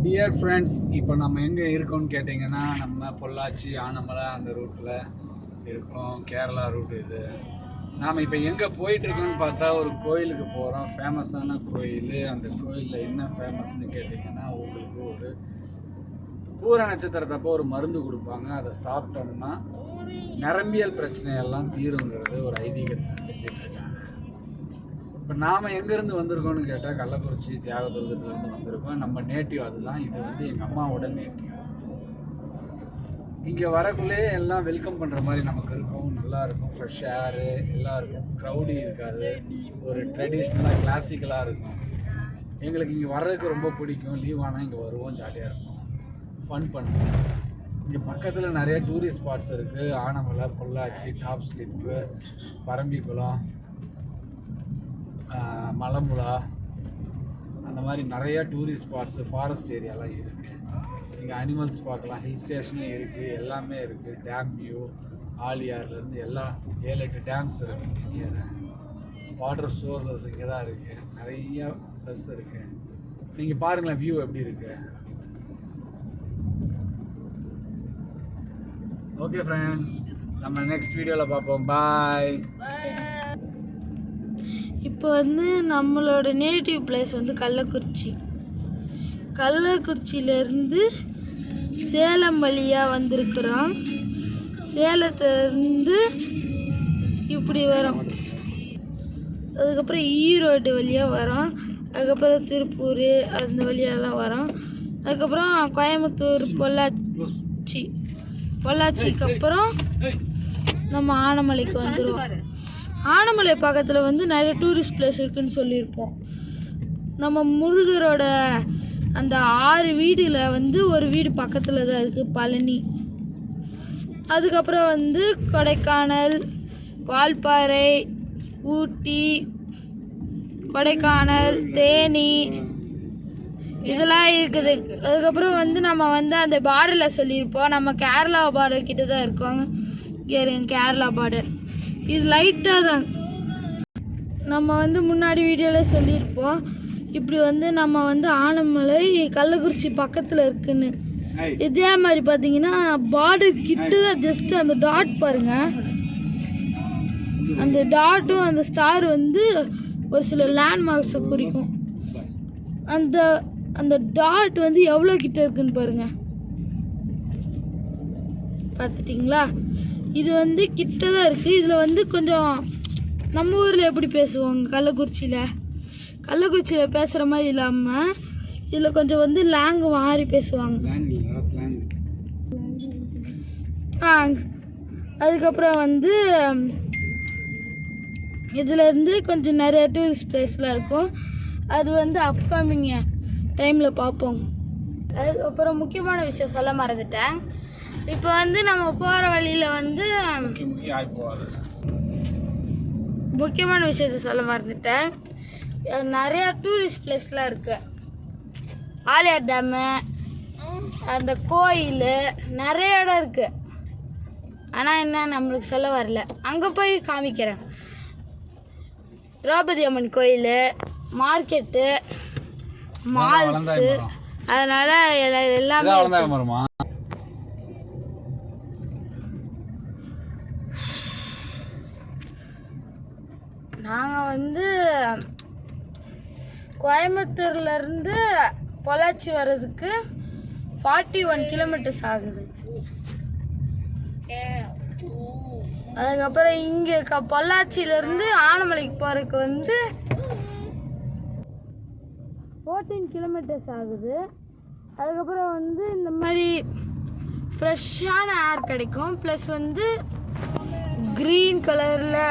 Dear friends, இப்போ நம்ம எங்கே இருக்கோம்னு கேட்டிங்கன்னா, நம்ம பொள்ளாச்சி ஆனமலை அந்த ரூட்டில் இருக்கோம். கேரளா ரூட் இது. நாம் இப்போ எங்கே போயிட்டுருக்கோன்னு பார்த்தா ஒரு கோயிலுக்கு போகிறோம். ஃபேமஸான கோயில். அந்த கோயிலில் என்ன ஃபேமஸ்ன்னு கேட்டிங்கன்னா, உங்களுக்கு ஒரு பூர நட்சத்திரத்தப்போ ஒரு மருந்து கொடுப்பாங்க. அதை சாப்பிட்டோம்னா நரம்பியல் பிரச்சனையெல்லாம் தீருங்கிறது ஒரு ஐதீகத்தை செஞ்சிட்ருக்காங்க. இப்போ நாம் எங்கேருந்து வந்திருக்கோம்னு கேட்டால் கள்ளக்குறிச்சி தியாகதுர்கத்துலேருந்து வந்திருக்கோம். நம்ம நேட்டிவ் அதுதான். இது வந்து எங்கள் அம்மாவோட நேட்டிவ். இங்கே வரக்குள்ளேயே எல்லாம் வெல்கம் பண்ணுற மாதிரி நமக்கு இருக்கும். நல்லா இருக்கும், ஃப்ரெஷ் ஏரு எல்லாம் இருக்கும், க்ரௌடி இருக்காது, ஒரு ட்ரெடிஷ்னலாக கிளாசிக்கலாக இருக்கும். எங்களுக்கு இங்கே வர்றதுக்கு ரொம்ப பிடிக்கும். லீவ் ஆனால் இங்கே வருவோம், ஜாலியாக இருக்கும், ஃபன் பண்ணுவோம். இங்கே பக்கத்தில் நிறைய டூரிஸ்ட் ஸ்பாட்ஸ் இருக்குது. ஆனமலை, பொள்ளாச்சி, டாப் ஸ்லிப்பு, பரம்பிக்குளம், மலமுலா, அந்த மாதிரி நிறைய டூரிஸ்ட் ஸ்பாட்ஸு, ஃபாரஸ்ட் ஏரியாலாம் இருக்குது. இங்கே அனிமல்ஸ் பார்க்கலாம், ஹில் ஸ்டேஷனும் இருக்குது, எல்லாமே இருக்குது. டேம் வியூ, ஆலியார்லேருந்து எல்லாம் 7-8 டேம்ஸ் இருக்குது. இங்கே வாட்டர் சோர்ஸஸ் இங்கே தான் இருக்குது. நிறைய பஸ் இருக்குது. நீங்கள் பாருங்களேன் வியூ எப்படி இருக்குது. ஓகே ஃப்ரெண்ட்ஸ், நம்ம நெக்ஸ்ட் வீடியோவில் பார்ப்போம். பாய். இப்போ வந்து நம்மளோட நேட்டிவ் பிளேஸ் வந்து கள்ளக்குறிச்சி. கள்ளக்குறிச்சியிலேருந்து சேலம் வழியாக வந்திருக்கிறோம். சேலத்துலேருந்து இப்படி வரோம். அதுக்கப்புறம் ஈரோடு வழியாக வரோம். அதுக்கப்புறம் திருப்பூர் அந்த வழியாலாம் வரோம். அதுக்கப்புறம் கோயம்புத்தூர், பொள்ளாச்சிக்கு அப்புறம் நம்ம ஆனமலைக்கு வந்துடுவோம். ஆனமலை பக்கத்தில் வந்து நிறைய டூரிஸ்ட் பிளேஸ் இருக்குதுன்னு சொல்லியிருப்போம். நம்ம முருகரோட அந்த 6 வீடில் வந்து ஒரு வீடு பக்கத்தில் தான் இருக்குது, பழனி. அதுக்கப்புறம் வந்து கொடைக்கானல், வால்பாறை, ஊட்டி, கொடைக்கானல், தேனி இதெல்லாம் இருக்குது. அதுக்கப்புறம் வந்து நம்ம வந்து அந்த பார்டரில் சொல்லியிருப்போம். நம்ம கேரளா பார்டர் கிட்ட தான் இருக்கோங்க. கேரளா பார்டர் இது லைட்டாக தான் நம்ம வந்து முன்னாடி வீடியோவில் சொல்லியிருப்போம். இப்படி வந்து நம்ம வந்து ஆனமலை கள்ளக்குறிச்சி பக்கத்தில் இருக்குன்னு. இதே மாதிரி பார்த்தீங்கன்னா பார்டர் கிட்ட தான் ஜஸ்ட் அந்த டாட் பாருங்க. அந்த டாட்டும் அந்த ஸ்டார் வந்து ஒரு சில லேண்ட்மார்க்ஸை குறிக்கும். அந்த அந்த டாட் வந்து எவ்வளோ கிட்ட இருக்குன்னு பாருங்க. பார்த்துட்டிங்களா? இது வந்து கிட்ட தான் இருக்குது. இதில் வந்து கொஞ்சம் நம்ம ஊரில் எப்படி பேசுவாங்க, கள்ளக்குறிச்சியில் பேசுகிற மாதிரி இல்லாமல் இதில் கொஞ்சம் வந்து லேங்கு மாறி பேசுவாங்க. அதுக்கப்புறம் வந்து இதிலேருந்து கொஞ்சம் நிறைய டூரிஸ்ட் பிளேஸ்லாம் இருக்கும். அது வந்து அப்கமிங் டைமில் பார்ப்போம். அதுக்கப்புறம் முக்கியமான விஷயம் சொல்ல மறந்துட்டேன். இப்போ வந்து நம்ம போகிற வழியில் வந்து முக்கியமான விஷயத்த சொல்ல மறந்துட்டேன். நிறையா டூரிஸ்ட் பிளேஸ்லாம் இருக்குது. ஆலியார் டேமு, அந்த கோயில், நிறைய இடம் இருக்குது. ஆனால் என்ன நம்மளுக்கு சொல்ல வரல. அங்கே போய் காமிக்கிறேன். திரௌபதி அம்மன் கோயில், மார்க்கெட்டு, மால்ஸு, அதனால் எல்லாமே. நாங்கள் வந்து கோயம்புத்தூர்லேருந்து பொள்ளாச்சி வர்றதுக்கு 41 கிலோமீட்டர்ஸ் ஆகுது. அதுக்கப்புறம் இங்கே பொள்ளாச்சியிலேருந்து ஆனமலைக்கு போகிறதுக்கு வந்து 14 கிலோமீட்டர்ஸ் ஆகுது. அதுக்கப்புறம் வந்து இந்த மாதிரி ஃப்ரெஷ்ஷான ஏர் கிடைக்கும். ப்ளஸ் வந்து க்ரீன் கலரில்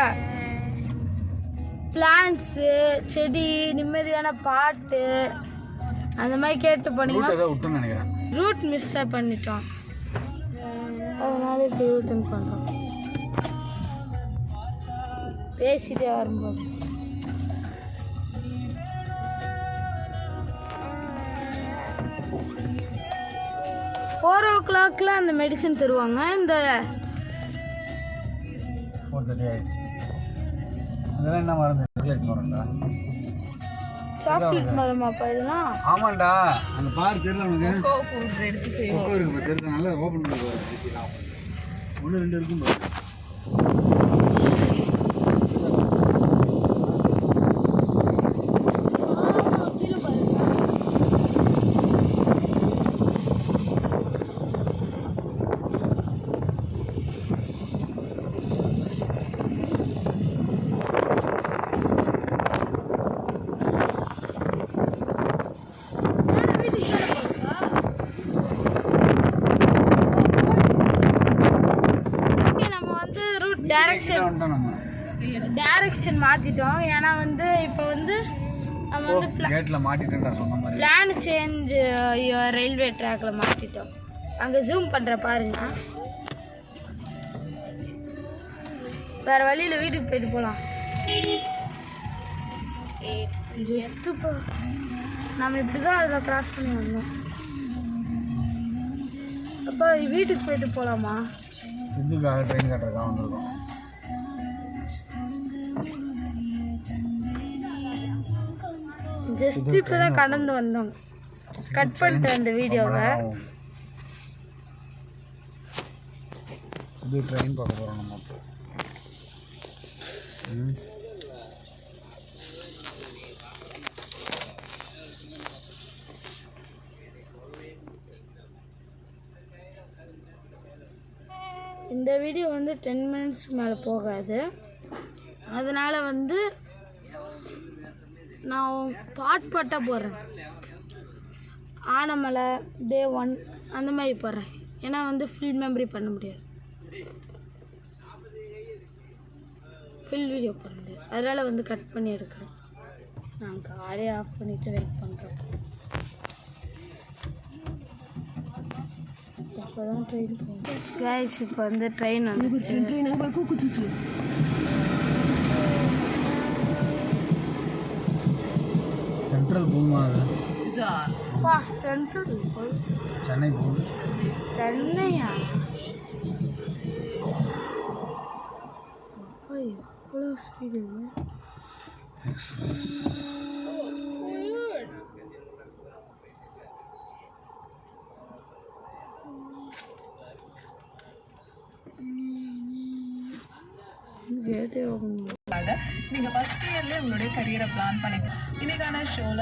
பிளான்ஸு, செடி, நிம்மதியான பாட்டு அந்த மாதிரி கேட்டு போனீங்கன்னா ரூட் மிஸ் பண்ணிட்டோம். அதனால இப்படி ரிட்டர்ன் பண்ணுறோம். பேசிட்டே வரும்போது 4 o'clock அந்த மெடிசன் தருவாங்க. இந்த 4:30 ஆயிடுச்சு. அதெல்லாம் என்ன மருந்து? சாக்லேட் மரமாப்பா இதெல்லாம்? ஆமாண்டா, அங்க பாரு தெரியல உனக்கு. கொக்கோ இருக்கு தெரியல, நல்லா ஓபன் பண்ணி பாரு. ஒன்று ரெண்டு இருக்கும் பாரு. டைரக்ஷன் மாத்திட்டோம். ஏன்னா வந்து இப்போ வந்து நம்ம வந்து கேட்ல மாட்டிட்டேன்டா சொன்ன மாதிரி. பிளான் சேஞ்ச் ரயில்வே ட்ராக்ல மாத்திட்டோம். அங்க ஜூம் பண்ற பாருங்க. வேற வழியில வீட்டுக்கு போயிட்டு போலாம். ஜஸ்ட் நம்ம இப்படிதான் அதில் கிராஸ் பண்ணி வந்தோம். அப்போ வீட்டுக்கு போயிட்டு போகலாமா? சித்துக்காக ட்ரெயின் கட்டுறதுக்காக வந்திருக்கோம். ஜஸ்ட் இப்போ தான் கடந்து வந்தோம். கட் பண்ணிட்டேன் அந்த வீடியோவை. சித்து ட்ரெயின் பார்க்க போகிறோம் நம்ம. இந்த வீடியோ வந்து 10 மினிட்ஸ் மேலே போகாது. அதனால் வந்து நான் பாட்டாக போடுறேன். ஆனமலை டே 1 அந்த மாதிரி போடுறேன். ஏன்னா வந்து ஃபுல் மெமரி பண்ண முடியாது, ஃபுல் வீடியோ பண்ண முடியாது. அதனால் வந்து கட் பண்ணி எடுக்கிறேன். நான் காரே ஆஃப் பண்ணிவிட்டு வெயிட் பண்ணுறேன். இப்போதான் ட்ரெயின் போகும் கைஸ். இப்போ வந்து ட்ரெயின் வந்துச்சு. சென்ட்ரல் பூமா பா சென்ட்ரல் சென்னை பூ சென்னையா? அப்பா எவ்வளோ ஸ்பீடு! நீங்க ஃபர்ஸ்ட் இயர்ல உங்களுடைய கரியரை பிளான் பண்ணீங்க. இன்னைக்கான ஷோல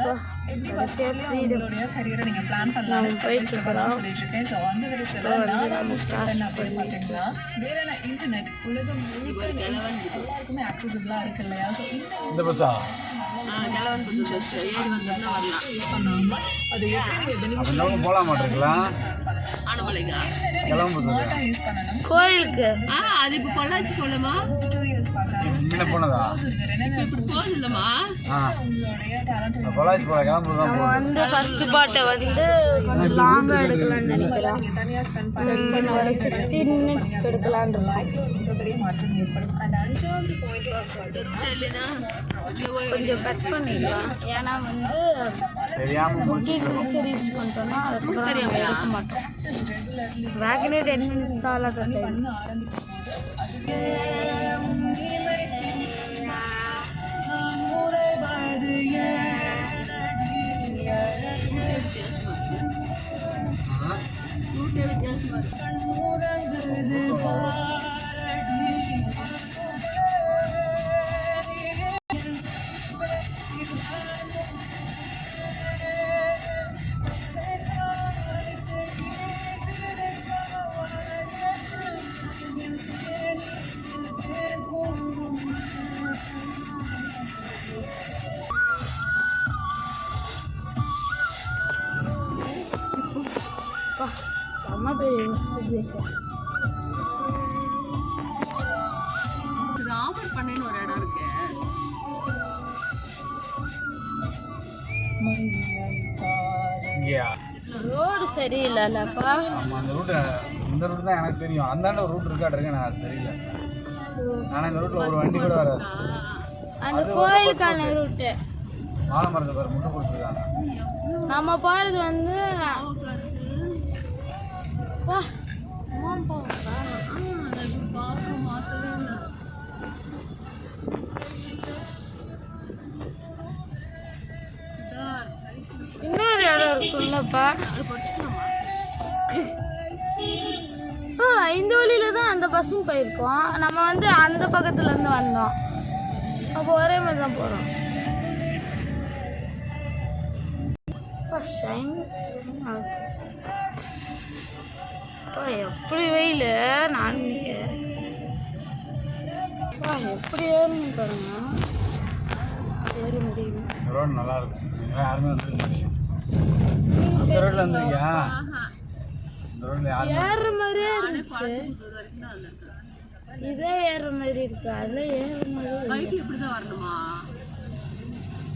எப்படி ஃபர்ஸ்ட் இயர்ல உங்களுடைய கரியரை நீங்க பிளான் பண்ணலாம்னு சொல்லிட்டு இருக்கேன். ஸோ அந்த வரிசையில நாலாவது ஸ்டெப் என்ன அப்படின்னு பார்த்தீங்கன்னா, வேற என்ன இன்டர்நெட் உலகம் முழுக்க எல்லாருக்குமே ஆக்சசிபிளா இருக்கு இல்லையா? ஸோ இந்த பஸ்ஸா யூஸ் பண்ணாம அது எப்படி நீங்க பெனிஃபிட் போல மாட்டிருக்கலாம். ஸ்மார்ட்டா யூஸ் பண்ணணும். கோயிலுக்கு அது இப்போ பொள்ளாச்சி போலமா? டியூட்டோரியல்ஸ் பார்க்கலாம். முன்ன போனதா? இப்படி போகுதுல்லம்மா? உங்களுடைய டேலண்ட் பொள்ளாச்சி போல கிளம்புறது தான். நம்ம வந்து ஃபர்ஸ்ட் பாட்டை வந்து கொஞ்சம் லாங்காக எடுக்கலாம்னு நினைக்கிறேன். தனியா ஸ்பெண்ட் பண்ணி ஒரு 16 மினிட்ஸ்க்கு எடுக்கலான்னு இருக்கோம். மிகப்பெரிய மாற்றம் ஏற்படும். அண்ட் அஞ்சாவது பாயிண்ட் கொஞ்சம் கட் பண்ணிடலாம். ஏன்னா வந்து தெரியாம 15 மினிட்ஸ் ரீச் பண்ணிட்டோம்னா அதுக்கப்புறம் நம்ம எடுக்க மாட்டோம். வேகனே 10 மினிட்ஸ் தான் கட் ஆகிடும். பண்ண ஆரம்பிக்கும் போது வித்தியாசமா இருக்கு. செம்ம பெரிய ராமர் பண்ணைன்னு ஒரு இடம் இருக்கு. இங்கயா? ரோடு சரியில்லைல்லப்பா. ஆமா, அந்த ரூட் இந்த ரூட் தான் எனக்கு தெரியும். அந்தாண்ட ஒரு ரூட் இருக்காட்டு எனக்கு அது தெரியல. ஆனால் இந்த ரூட்ல ஒரு வண்டி கூட வராது. அந்த கோயிலுக்கான ரூட்டு ஆலமரத்தை பேர் முட்டை கொடுத்துருக்காங்க. நம்ம போகிறது வந்து வா போகலாமாப்பா? இந்த வழியில தான் அந்த பஸ்ஸும் போயிருக்கோம். நம்ம வந்து அந்த பக்கத்துல இருந்து வந்தோம். அப்போ ஒரே மாதிரி தான் போறோம். எப்படி வெயில் நான் எப்படி ஏறணும் பாருங்க. ஏற முடியும். ரோடு நல்லா இருக்கும். யாருமே வந்துருக்க மாட்டீங்க. அந்த ரோட்ல வந்துருக்கியா? இந்த ரோட்ல யாரும் ஏறுற மாதிரியே இருந்துச்சு. இதே ஏறுற மாதிரி இருக்கு. அதுல ஏறுற மாதிரி பைக்ல இப்படிதான் வரணுமா?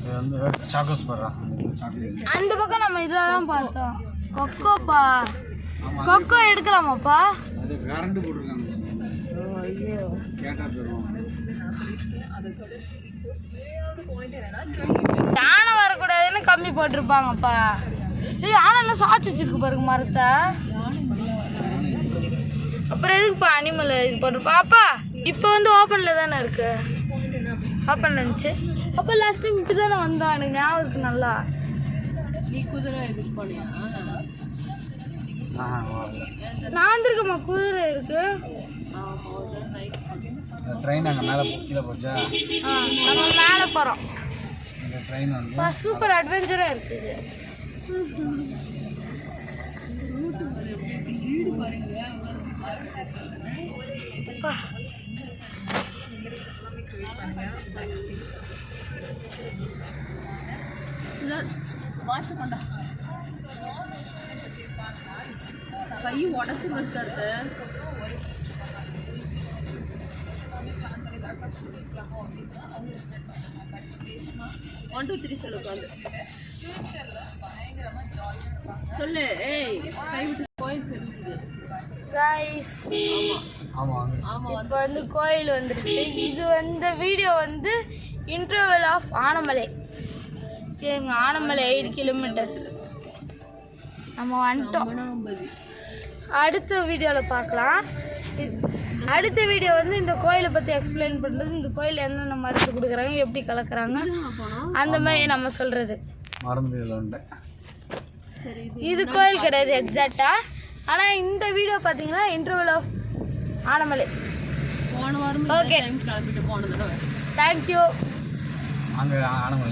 இது வந்து சாக்கோஸ் போடுறான். சாக்லேட். அந்த பக்கம் நம்ம இதெல்லாம் பார்த்தோம். கொக்கோப்பா. கொக்கோ எடுக்கலாமாப்பா? அது கரண்ட் போட்டுருக்காங்க. ஐயோ. கேட்டா தருவாங்க. யானை வரக்கூடாதுன்னு கம்மி போட்டிருப்பாங்கப்பா. யானைலாம் சாச்சு வச்சிருக்கு பாருங்க மரத்தை. அப்புறம் எதுக்குப்பா அனிமல் இது போட்டிருப்பா? அப்பா இப்போ வந்து ஓப்பனில் தானே இருக்கு. ஓப்பனில் இருந்துச்சு. அப்போ லாஸ்ட் டைம் இப்படி தானே வந்தோம். எனக்கு ஞாபகம் இருக்கு நல்லா. நீ குதிரை இதுக்கு போனியா? நான் வந்திருக்கேம்மா. குதிரை இருக்கு. ட்ரெயின் அங்கே மேலே கீழே போச்சா? நம்ம மேலே போகிறோம். இந்த ட்ரெயின் வந்து சூப்பர் அட்வென்ச்சராக இருக்குது. வாட்ச் பண்ணா கை உடச்சு வச்சிருக்காரு. 1 2 3 சொல்லு உட்காந்து சொல்லு. ஏய் கை விட்டு கோயில் தெரிஞ்சுது. கைஸ் இப்போ வந்து கோயில் வந்துருச்சு. இது வந்து வீடியோ வந்து இன்டர்வல் ஆஃப் ஆனமலை. எங்கள் ஆனமலை 8 கிலோமீட்டர்ஸ் நம்ம வந்துட்டோம். அடுத்த வீடியோவில் பார்க்கலாம். அடுத்த வீடியோ வந்து இந்த கோயிலை பற்றி எக்ஸ்பிளைன் பண்ணுறது, இந்த கோயில் என்னென்ன மருந்து கொடுக்குறாங்க, எப்படி கலக்குறாங்க, அந்த மாதிரி நம்ம சொல்கிறது. இது கோயில் கிடையாது எக்ஸாக்டாக. ஆனால் இந்த வீடியோ பார்த்தீங்கன்னா இன்டர்வல் ஆஃப் ஆனமலை. போன வாரம் ஓகே கிளம்பிட்டு போனது. தேங்க்யூ. அங்கே ஆனமலை.